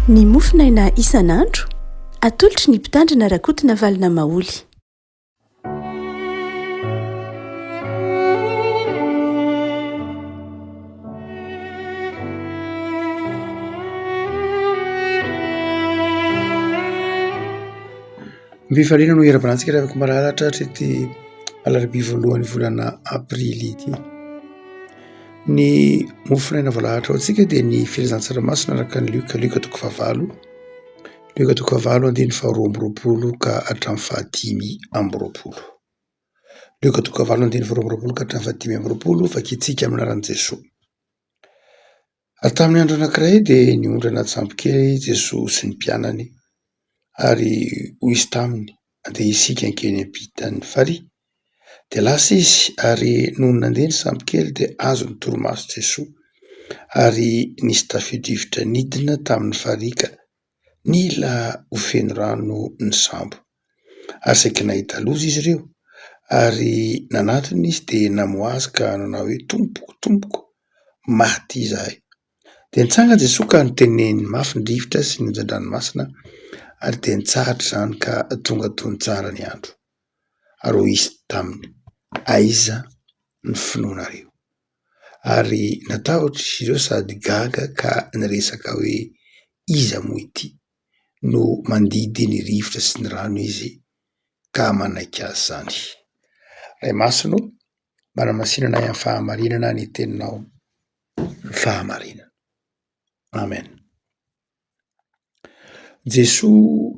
Ny mofinaina isan'andro atolotry ny mpitandrina rakotina valina maoly. Mifaliana no era-banantsika rehefa mararatra trety alarobia voalohan'ny volana aprily ity. Ny mofinaina voalahatra ao antsika dia ny filazan-tsaramaso naraka ny lioka toko fahavalo, lioka toko fahavalo andiny faharoa amby roapolo ka hatramin'ny fahadimy amby roapolo, lioka toko fahavalo andiny faharoa amby roapolo ka hatramin'ny fahadimy amby roapolo fakitsika amin'ny anaran'i Jesoa. Ary tamin'ny andro anankiray dia niondrana tsambokely Jesoa sy ny mpianany ary hoy izy taminy andeha isika ankeny am-pitan'ny farihy. Dia lasa izy ary noho nandeha ny sambokely dia azo ny torimaso Jesoa ary nisy tafio-drivotra nidina tamin'ny farihy ka nila ho feno rano ny sambo. Ary saika nahita loza izy ireo ary nanatony izy dia namoha azy ka nanao hoe tompoko, maty izahay. Dia nitsanga Jesoa ka niteneniny mafy ny rivotra sy ny onjan-dranomasina ary dia nitsahatra izany ka tonga toy ny tsara ny andro. Ary hoy izy taminy, aiza ny finoanareo? Ary natahotra izy ireo sady gaga ka niresaka hoe iza moa ity? No mandidy ny rivotra sy ny rano izy ka manaiky azy zany. Ray masino, manamasinana amin'ny fahamarinana ny teninao fahamarinana. Amen. Jesoa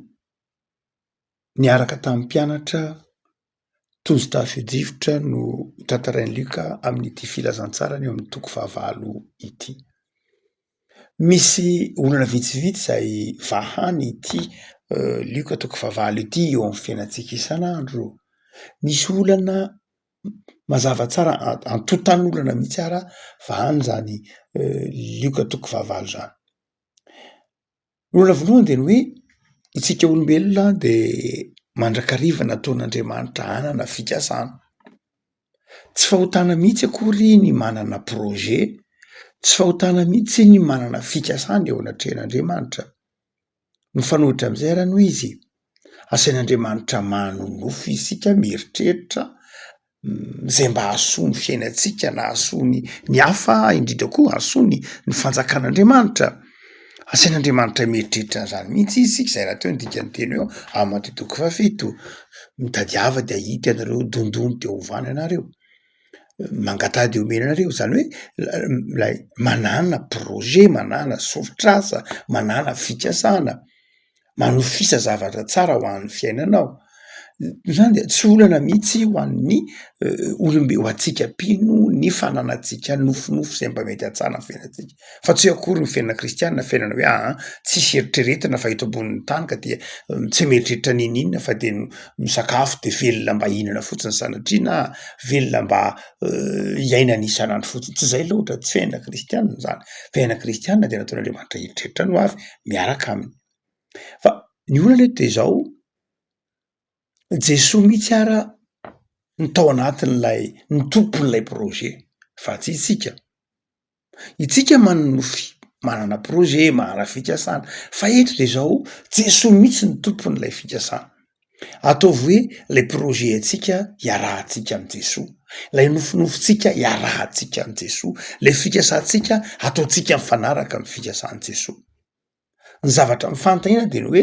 niaraka tamin'ny mpianatra tojo tafio-drivotra no tantarain'ny Lioka amin'ity filazantsarany eo amin'ny toko fahavalo ity. Misy olana vitsivitsy izay vahany ity Lioka toko fahavalo ity eo amin'ny fiainantsika isan'andro. Misy olana mazava tsara antotan'olana mihitsy ara vahany zany Lioka toko fahavalo zany. Ny olana voalohany dia ny hoe isika olombelona dia mandrakariva nataon'Andriamanitra hanana fikasana. Tsy fahotana mihitsy akory ny manana projet, tsy fahotana mihitsy ny manana fikasana eo anatrehan'Andriamanitra. No fanohitra amin'izay ara noho izy asain'Andriamanitra manonofo isika mieritreritra izay mba hahasoa ny fiainantsika na hahasoa ny hafa indrindra koa hahasoa ny fanjakan'Andriamanitra. Asain'Andriamanitra mieritreritra an'izany mihitsy isika izay raha teo ny dikany teny eo amin'ny Mateo toko fahafito, mitadiava dia hita ianareo, dondony dia hovany ianareo, mangatady omena anareo. Izany hoe lay manana projet, manana sofitrasa, manana fikasana, manofisa zavatra tsara ho an'ny fiainanao. Izany dia tsy olana mihitsy ho an'ny ho antsika mpino ny fananantsika nofinofo izay mba mety hatsara ny fiainantsika. Fa tsy akory ny fiainana kristianina, fiainana hoe tsisy eritreretina fa eto ambonin'ny tany ka dia tsy mieritreritra n'inona fa dia misakafo dia velona mba hihinana fotsiny sanatria na velona mba hiaina isan'andro fotsiny. Tsy izay loatra, tsy fiainana kristianina zany. Fiainana kristianina dia nataon'Andriamanitra hieritreritra no avy miaraka aminy. Fa ny olana eto dia izao, Jesoa mihitsy ara ny tao anatin'ilay ny tompon'ilay projet fa tsy isika. Itsika manonofy, manana projet, manana fikasana, fa eto dia izao Jesoa mihitsy ny tompon'ilay fikasana. Ataovy hoe ilay projet antsika iarahantsika amin'ny Jesoa, ilay nofinofitsika iarahantsika amin'ny Jesoa, ilay fikasantsika ataontsika mifanaraka amin'ny fikasan'i Jesoa. Ny zavatra mifantahina dia ny hoe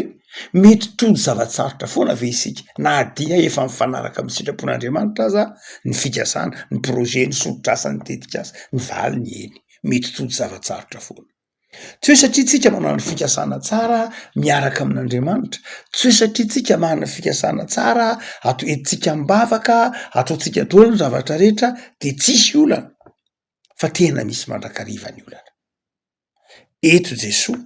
mety tody zavatsarotra foana ve isika na dia efa mifanaraka amin'ny sitrapon'Andriamanitra aza ny fikasana, ny projet, ny sofitrasa, ny tetikasa, ny valy, ny eny, mety tody zavatsarotra foana. Tsy hoe satria tsika manana fikasana tsara miaraka amin'Andriamanitra, tsy hoe satria tsika manana fikasana tsara entsika mibavaka, ataontsika daholo ny zavatra rehetra dia tsisy olana, fa tena misy mandrakariva ny olana. Eto Jesoa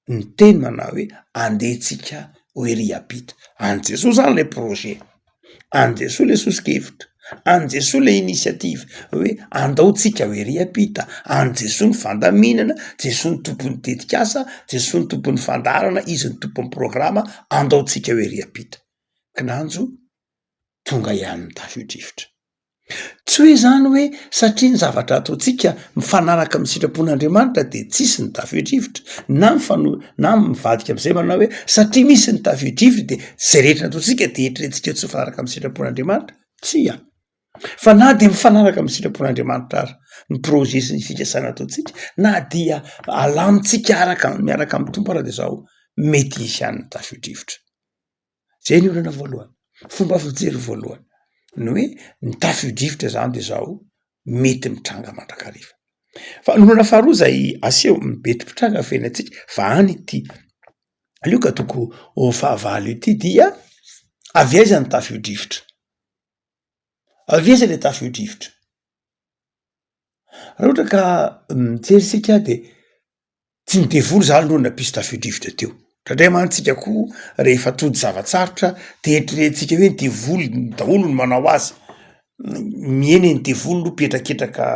ny teny manao hoe andehantsika ho ery ampita. Any Jesoa zany ilay projet, any Jesoa ilay sosokevitra, any Jesoa ilay inisiativa hoe andaontsika ho ery ampita, any Jesoa ny fandaminana, Jesoa ny tompon'ny tetikasa, Jesoa ny tompon'ny fandarana, izy ny tompon'ny programa, andaontsika ho ery ampita. Kinanjo tonga ihany ny tafio-drivotra. Tsy hoe zany hoe satria ny zavatra ataontsika mifanaraka amin'ny sitrapon'Andriamanitra de tsisy ny tafio-drivotra na mivadika am'izay manao hoe satria misy ny tafio-drivotra de zay rehetra ataontsika de eritreretintsika tsy mifanaraka amin'ny sitrapon'Andriamanitra tsia. Fa na de mifanaraka amin'ny sitrapon'Andriamanitra ary ny projet sy ny fikasana ataontsika na dia alamintsika miaraka amin'ny tompo ara de zao mety hisy an'ny tafio-drivotra. Zay ny olana voalohany. Fomba fijery voalohany ny hoe ny tafio-drivotra zany de zao mety mitranga mandrakariva. Fa ny olana faharoa zay aseho mibety mpitranga fiainantsika fa any ity alioka toko fahavalo ity dia avy aiza ny tafio-drivotra. Avy aiza le tafio-drivotra? Raha ohatra ka mijery sika de tsy ny devoly zany aloha nampisy tafio-drivotra teo. Ndray mantsika koa rehefa tody zavatsarotra de eritreretintsika hoe ny devoly daholo ny manao azy. Mieny ny devoly no petraketraka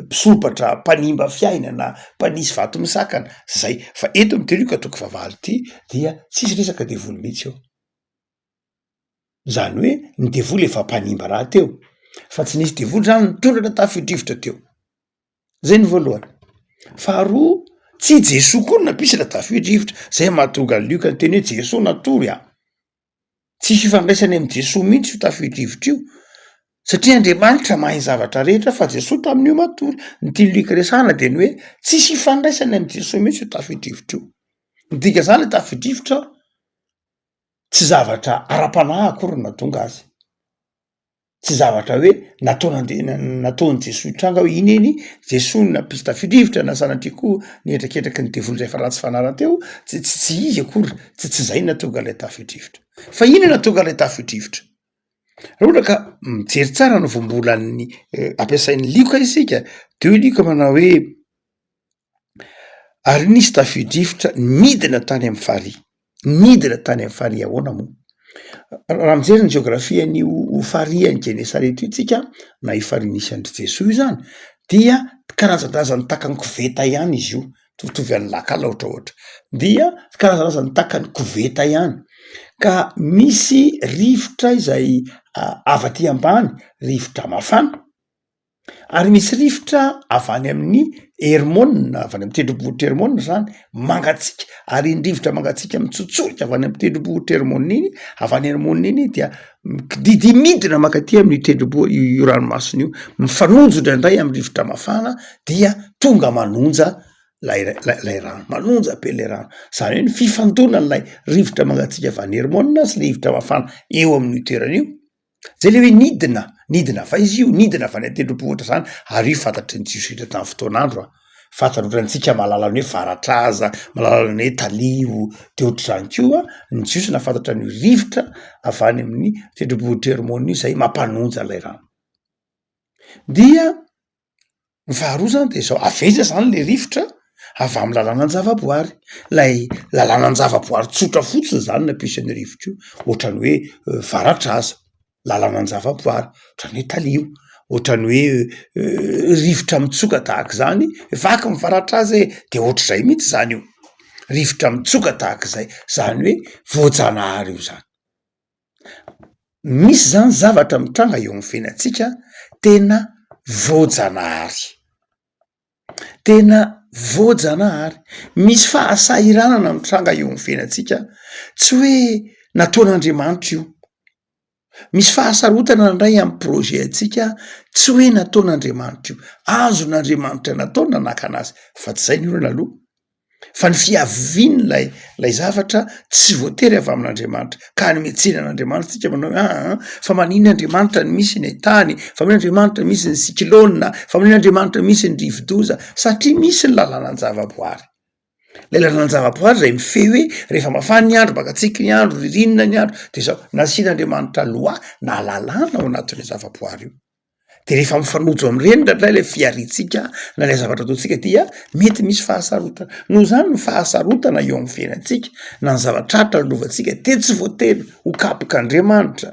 mpisopatra, mpanimba fiainana, mpanisy vato misakana zay. Fa eto am'terioka toko fahavalo ity dia tsisy resaka devoly mihitsy eo. Zany hoe ny devoly efa mpanimba raha teo fa tsy nisy devoly zany nitondrana tafio-drivotra teo. Zay ny voalohany. Faharoa, tsy Jesoa koa no nampisy la tafio-drivotra. Zay mahatonga ny Lioka ny teny hoe Jesoa natory a. Tsisy ifandraisany amin'ny Jesoa mihitsy io tafio-drivotra io. Satria Andriamanitra mahay zavatra rehetra fa Jesoa tamin'io matory. Ny tiany Lioka resahana de ny hoe tsisy ifandraisany amin'ny Jesoa mihitsy io tafio-drivotra io. Midika zany tafio-drivotra tsy zavatra ara-panahy akory no nahatonga azy. Tsy zavatra hoe nataony Jesoa hitranga hoe iny eny Jesoa nampisy tafio-drivotra na sanatria koa nietraketraky ny devoly zay fa ratsy fanara teo, tsy izy akory, tsy zay natonga lay tafio-drivotra. Fa ino natonga lay tafio-drivotra? Raha ohatra ka mijery tsara no voambolan'ny ampiasain'ny Lioka isika de hoe Lioka manao hoe ary nisy tafio-drivotra nidina tany amin'ny farihy. Nidina tany amin'ny farihy ahoana moa? Raha mijery ny geografian'io farihy any Genesareta io tsika na io farihy nisy andry Jesoa io zany dia karazan-drazany takany koveta ihany izy io, mitovitovy an'ny lakala ohatraohatra. Dia karazan-drazany takany koveta ihany. Ka misy rivotra izay avy aty ambany, rivotra mafana. Ary misy rivotra avy any amin'ny Hermona, avy any amin'ny tendrombohitra Hermona zany mangatsika. Ary iny rivotra mangatsika mitsotsorika avy any amin'ny tendrombohitra Hermona iny, avy any Hermona iny dia didimidina mankaty amin'ny io ranomasina io, mifanonjo indraindray amin'ny rivotra mafana dia tonga manonja lay rano, manonja be lay rano. Zany hoe ny fifandonan'lay rivotra mangatsika avy any Hermona sy le rivotra mafana eo amin'ny toerana io. Zay le hoe nidina fa izy io nidina avy any an-tendrombohitra zany ary io fantatry ny Jios hita tamin'ny fotoan'andro a. Fantatr'ohatrantsika mahalala ny hoe Varatraza, mahalala ny hoe Talio, de ohatr'izany koa ny Jios nafantatra ny rivotra avy any amin'ny tendrombohitra Hermona io zay mampanonja lay rano. Dia ny faharoa zany de zao aveza zany le rivotra avy amin'ny lalànan javaboary. Lay lalànan javaboary tsotra fotsiny zany nampisy ny rivotra io, ohatrany hoe Varatraza, lalànan javaboary, ohatrany hoe Talio, ohatrany hoe rivotra mitsoka tahaka zany, vaky ny Varatraza de ohatr'izay mihitsy zany io. Rivotra mitsoka tahaka zay, zany hoe voajanahary io zany. Misy zany zavatra mitranga eo amin'ny fiainantsika tena voajanahary. Tena voajanahary. Misy fahasahiranana mitranga eo amin'ny fiainantsika tsy hoe nataon'Andriamanitra io. Misy fahasarotana indray amin'ny projet antsika tsy hoe nataon'Andriamanitra io. Azon'Andriamanitra natao nanaka anazy fa tsy zay ny olana aloha. Fa ny fiaviany lay zavatra tsy voatery avy amin'Andriamanitra. Ka ny miantsenan'Andriamanitra tsika manao fa maninona Andriamanitra ny misy ny tany, fa maninona Andriamanitra misy ny cyclone, fa maninona Andriamanitra misy ny rivo-doza, satria misy ny lalànan javaboary. Lay lalànan javaboary zay mifehy hoe rehefa mafana ny andro, mangatsiaka ny andro, ririnina ny andro, de zao nasian'Andriamanitra loi na lalàna ao anatin'le javaboary io. De rehefa mifanojo am'ireny ndraindray le fiaritsika na lay zavatra ataontsika dia mety misy fahasarotana. Noho zany ny fahasarotana eo amin'ny fiainantsika na ny zavatratra lovantsika de tsy voatery ho kapok'Andriamanitra,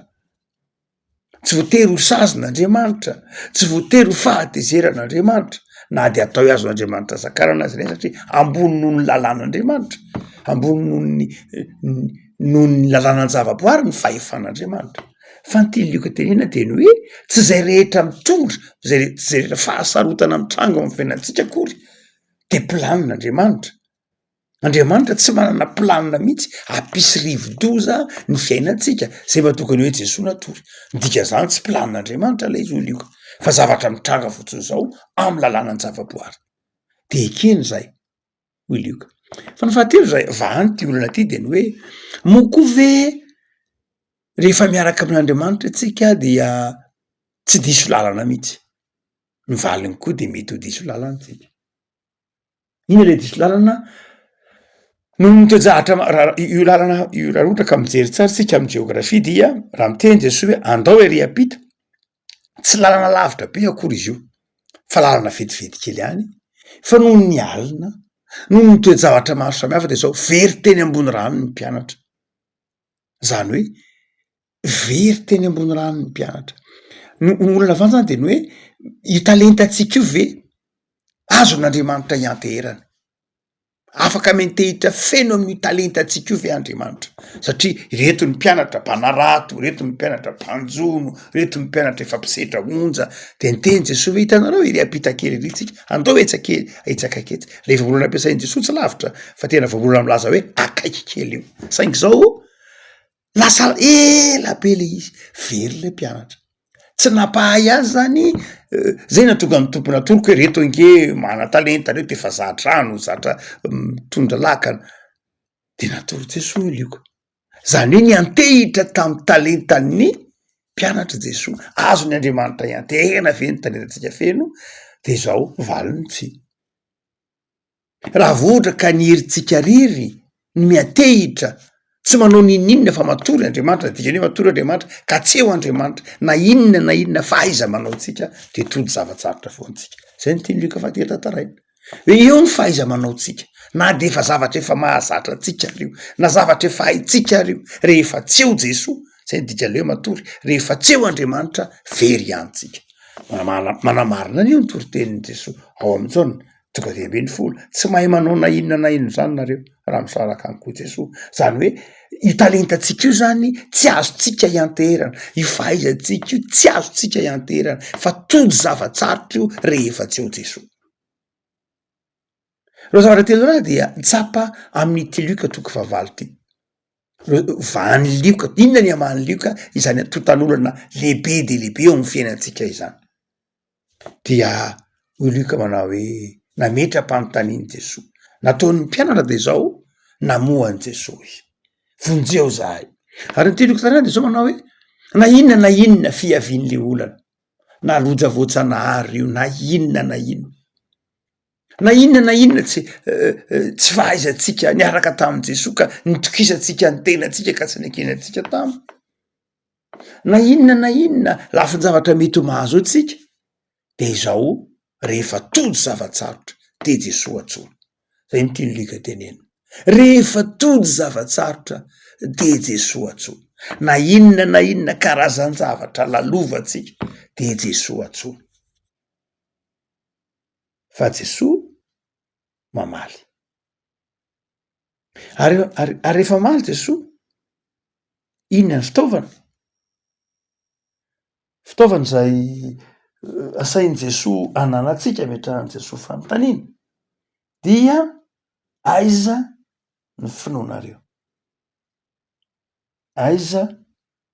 tsy voatery ho sazon'Andriamanitra, tsy voatery ho fahatezeran'Andriamanitra, na de atao azon'Andriamanitra zakarana azy ireny satria ambony noho ny lalàn'Andriamanitra, ambony noho ny lalànan javaboary ny fahefan'Andriamanitra. fa ny tiany lioka tenena de ny hoe tsy zay rehetra mitondra tsy zay rehetra fahasarotana mitrango amin'ny fiainantsika akory de planin'Andriamanitra. Andriamanitra tsy manana planina mihitsy ampisy rivo-doza ny fiainantsika zay mahatokany hoe Jesosy natory. Midika zany tsy planin'Andriamanitra lay izy ho lioka fa zavatra mitranga fotsiny zao amin'ny lalànany zavaboary. De ekeny zay ho lioka. Fa ny fahatelo zay vahany ty olana ty de ny hoe moko ve rehefa miaraka amin'Andriamanitra tsika dia tsy diso lalana mihitsy. Ny valiny koa de mety ho diso lalana tsika. Ina le diso lalana? No mitojahatra io lalana io raha ohatra ka mijery tsara sika amin'ny geografia dia raha miteny Jesosy hoe andao ery ampita tsy lalana lavitra be akory izy io fa lalana vetivety kely ihany fa noho ny alina noho ny toe-javatra maro samihafa de zao very teny ambony rano ny mpianatra. Zany hoe very teny ambony rano ny mpianatra. Ny olana avany zany de ny hoe io talentantsika io ve azon'Andriamanitra ianteherana. Afaka mentehitra feno amin'ny talentantsika io ve Andriamanitra satria reto ny mpianatra mpanarato, reto ny mpianatra mpanjono, reto ny mpianatra efa mpisedra onja de niteny Jesosy hoe hitanareo ery ampita kely ery tsika andao etsaka ketsy. Rehefa volana ampiasain'i Jesosy tsy lavitra fa tena voabolana milaza hoe akaiky kely io. Saingy zao lasa ela be le izy very le mpianatra tsy nampahay azy zany zay natonga ny tompony atoroko hoe reto ange mana talenta reto efa zahatrano zatra mitondra lakana de natoro Jesosy lioka. Zany hoe niantehitra tamin'ny talentan'ny mpianatra Jesosy azony Andriamanitra iantehana ve ny talentantsika feno de zao valiny tsy. Raha vohatra ka ny herintsika riry ny miantehitra tsy manao ninninona fa matory Andriamanitra dikany hoe matory Andriamanitra ka tsy eo Andriamanitra na inona fahaiza manao tsika de tody zavatsarotra foantsika. Zay ny tiany lioka fahatelo tantaraina hoe eo ny fahaiza manao tsika na de efa zavatra efa mahazatra atsika reo na zavatra efa haitsika reo rehefa tsy eo Jesosy zay ny dikany hoe matory rehefa tsy eo Andriamanitra very ihany tsika. Manamarina an'io ny toritenin'i Jesosy ao amin'ny Jaona 3:20 tsy mahay manao na inona zany nareo raha misaraka amiko Jesosy. Zany hoe io talentantsika io zany tsy azotsika ianteherana, io fahaizantsika io tsy azotsika ianteherana fa tody zavatsarotra io rehefa tsy eo Jesosy. Reo zavatra telo raha dia tsapa amin'ity lioka toko fahavalo ty. Vahany lioka, inona ny amany lioka izany tontan'olana lehibe de lehibe eo amin'ny fiainantsika izany. Dia ho lioka manao hoe nametra-panontaniany Jesosy. Nataon'ny mpianatra de zao namohany Jesosy. Vonjeo zahay. Ary ny lioka tanàna de zao manao hoe na inona fiavian'le olana. Na loja voatsanahary io na inona. Na inona tsy fahaizantsika niaraka tamin'i Jesosy ka nitokisantsika ny tenantsika ka tsy nekenantsika tamy. Na inona lafiny zavatra mety ho mahazo atsika de izao rehefa tody zavatsarotra de Jesosy atsona. Zay ny tiany lioka tenena. Rehefa tody zavatsarotra de Jesosy atsona. Na inona karazan zavatra lalovantsika de Jesosy atsona. Fa Jesosy mamaly. Ary rehefa maly Jesosy, inona ny fitaovana? Fitaovana zay asain'i Jesosy ananatsika metrahan'i Jesosy fanontaniana dia aiza ny finoanareo. Aiza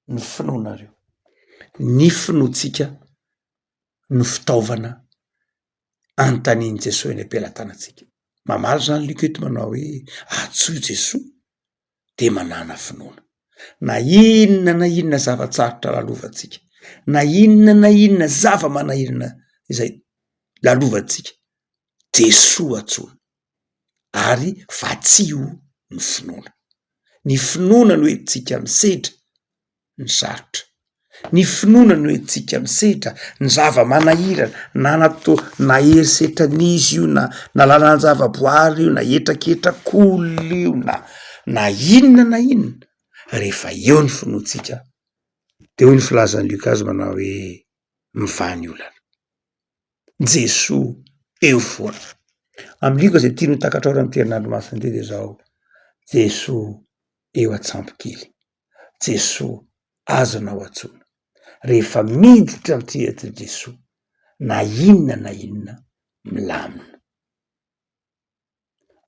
ny finoanareo. Ny finoantsika no fitaovana anontaniany Jesosy eny am-pelantanantsika. Mamaly zany lioka eto manao hoe atsoy Jesosy de manana finoana. Na inona zavatsarotra lalovantsika, na inona zava-manahirana izay lalovantsika, Jesosy atsona. Ary fa tsy io ny finoana. Ny finoana no entsika misedra ny sarotra. Ny finoana no entsika misedra ny zava-manahirana na eritseritran'izy io na lalàna zavaboary io na etraketrak'olona io na inona rehefa eo ny finoantsika de hoy ny filazan'ny lioka azy manao hoe mivany olana. Jesosy eo foana. Amin'ny lioka zay tiany ho takatrao amin'ny terinandro masina de zao Jesosy eo antsampokely. Jesosy azonao atsona rehefa miditra am'ty eto Jesosy na inona milamina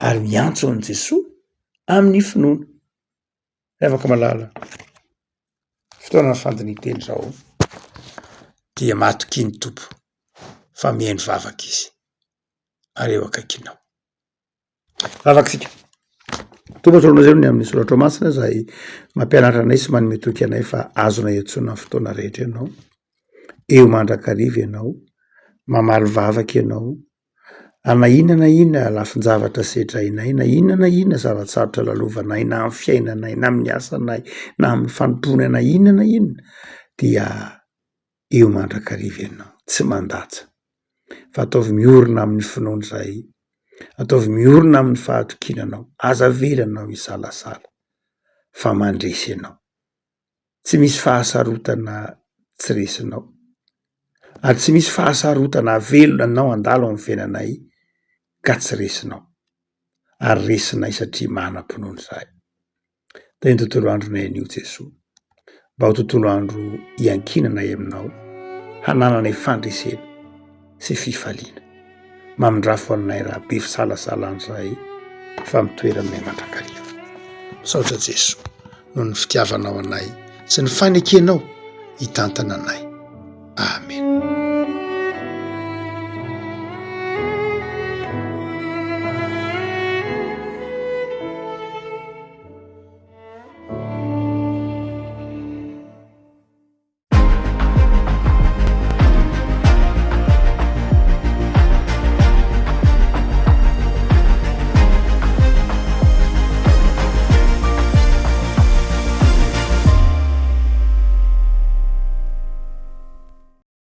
ary miantso an' Jesosy amin'ny finoana. Afaka malala fotoana ny fandiniteny zao dia matoky ny tompo fa mihaino vavaka izy ary eo akaikinao. Vavaksika tombatsorona zay ny amin'ny soratra masina zay mampianatra anay sy manome toky anay fa azonay antsona ny fotoana rehetra ianao, eo mandrakariva ianao, mamaly vavaka ianao, na inona lafin-javatra setrainay, na inona zavatsarotra lalovanay na amin'ny fiainanay na amin'ny asanay na amin'ny fanompoana inona dia eo mandrakariva ianao, tsy mandatsa fa ataovy miorina amin'ny finoana zay, ataovy miorina amin'ny fahatokinanao, aza velanao isalasala fa mandresy ianao, tsy misy fahasarotana tsy resinao ary tsy misy fahasarotana velona anao andalo amin'ny fiainanay ka tsy resinao ary resinay satria manam-pinoana zahay. Da ny tontolo andronay anio Jesosy mba ho tontolo andro iankinanay aminao, hanananay fandresena sy fifaliana, mamindrafo anay raha be fisalasalany zahay fa mitoeranay mandrakariva. Saotra Jesosy noho ny fitiavanao anay sy ny fanekenao hitantana anay.